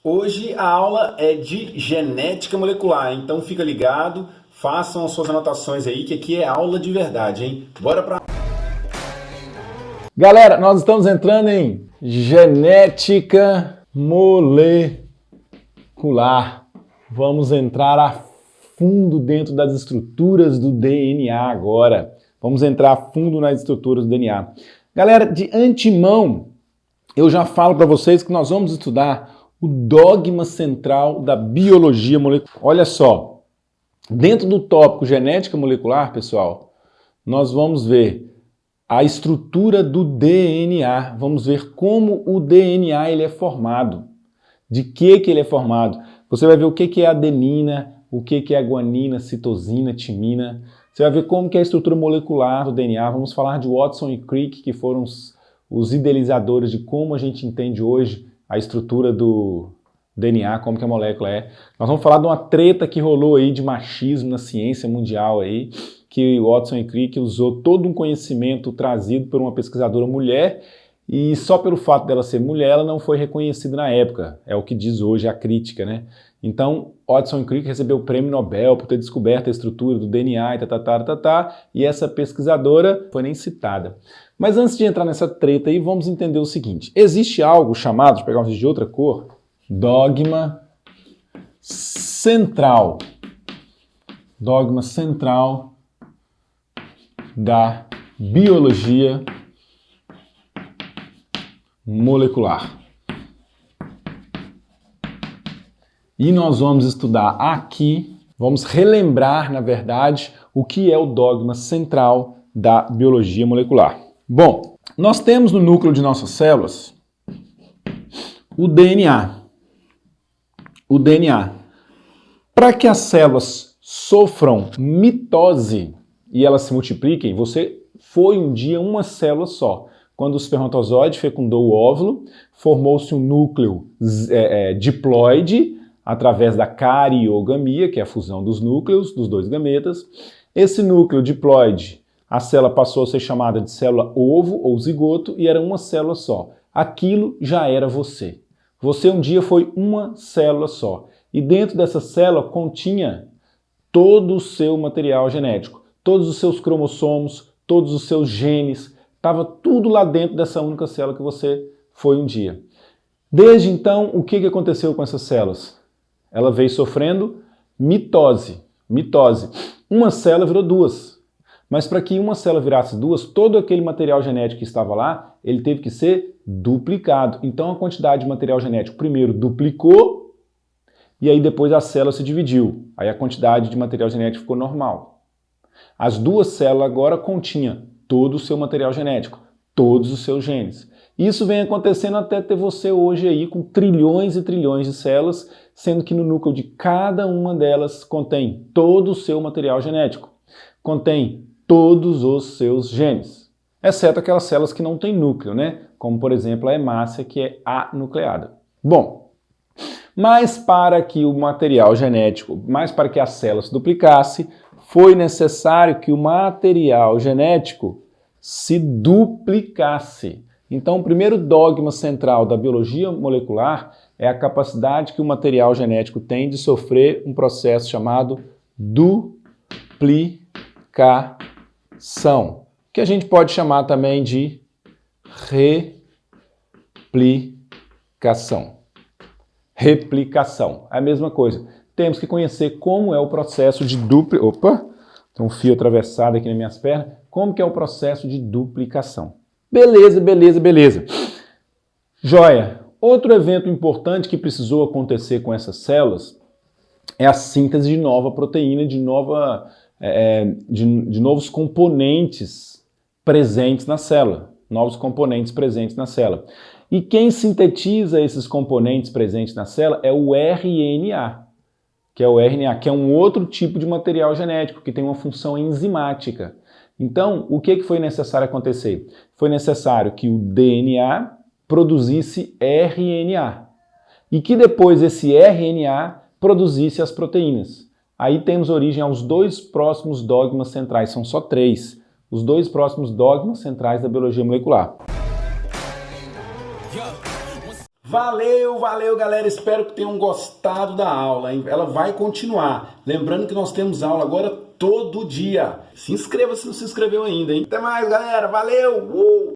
Hoje a aula é de genética molecular, então fica ligado, façam as suas anotações aí, que aqui é aula de verdade, hein? Bora pra... Galera, nós estamos entrando em genética molecular. Vamos entrar a fundo dentro das estruturas do DNA agora. Vamos entrar a fundo nas estruturas do DNA. Galera, de antemão, eu já falo para vocês que nós vamos estudar o dogma central da biologia molecular. Olha só, dentro do tópico genética molecular, pessoal, nós vamos ver a estrutura do DNA, vamos ver como o DNA ele é formado, de que ele é formado. Você vai ver o que é adenina, o que é guanina, citosina, timina. Você vai ver como que é a estrutura molecular do DNA. Vamos falar de Watson e Crick, que foram os idealizadores de como a gente entende hoje a estrutura do DNA, como que a molécula é. Nós vamos falar de uma treta que rolou aí de machismo na ciência mundial aí, que Watson e Crick usou todo um conhecimento trazido por uma pesquisadora mulher e só pelo fato dela ser mulher, ela não foi reconhecida na época. É o que diz hoje a crítica, né? Então, Watson e Crick recebeu o prêmio Nobel por ter descoberto a estrutura do DNA e essa pesquisadora foi nem citada. Mas antes de entrar nessa treta aí, vamos entender o seguinte. Existe algo chamado, deixa eu pegar um de outra cor, dogma central. Dogma central da biologia molecular. E nós vamos estudar aqui, vamos relembrar, na verdade, o que é o dogma central da biologia molecular. Bom, nós temos no núcleo de nossas células o DNA. O DNA. Para que as células sofram mitose e elas se multipliquem, você foi um dia uma célula só. Quando o espermatozoide fecundou o óvulo, formou-se um núcleo diploide, através da cariogamia, que é a fusão dos núcleos dos dois gametas. Esse núcleo diploide, a célula passou a ser chamada de célula ovo ou zigoto e era uma célula só. Aquilo já era você. Você um dia foi uma célula só. E dentro dessa célula continha todo o seu material genético, todos os seus cromossomos, todos os seus genes, estava tudo lá dentro dessa única célula que você foi um dia. Desde então, o que aconteceu com essas células? Ela veio sofrendo mitose. Mitose. Uma célula virou duas. Mas para que uma célula virasse duas, todo aquele material genético que estava lá, ele teve que ser duplicado. Então a quantidade de material genético primeiro duplicou e aí depois a célula se dividiu. Aí a quantidade de material genético ficou normal. As duas células agora continham todo o seu material genético, todos os seus genes. Isso vem acontecendo até ter você hoje aí com trilhões e trilhões de células, sendo que no núcleo de cada uma delas contém todo o seu material genético, contém todos os seus genes, exceto aquelas células que não têm núcleo, né? Como por exemplo a hemácia, que é anucleada. Bom, mas para que o material genético, mas para que a célula se duplicasse, foi necessário que o material genético se duplicasse. Então, o primeiro dogma central da biologia molecular é a capacidade que o material genético tem de sofrer um processo chamado duplicação, que a gente pode chamar também de replicação. Replicação, é a mesma coisa. Temos que conhecer como é o processo de duplicação. Opa, tem um fio atravessado aqui nas minhas pernas. Como que é o processo de duplicação? Beleza, beleza, beleza. Joia. Outro evento importante que precisou acontecer com essas células é a síntese de nova proteína, de novos componentes presentes na célula. Novos componentes presentes na célula. E quem sintetiza esses componentes presentes na célula é o RNA, que é um outro tipo de material genético, que tem uma função enzimática. Então, o que foi necessário acontecer? Foi necessário que o DNA produzisse RNA e que depois esse RNA produzisse as proteínas. Aí temos origem aos dois próximos dogmas centrais, são só três, os dois próximos dogmas centrais da biologia molecular. Valeu, valeu, galera. Espero que tenham gostado da aula, hein? Ela vai continuar. Lembrando que nós temos aula agora todo dia. Se inscreva se não se inscreveu ainda, hein? Até mais, galera. Valeu!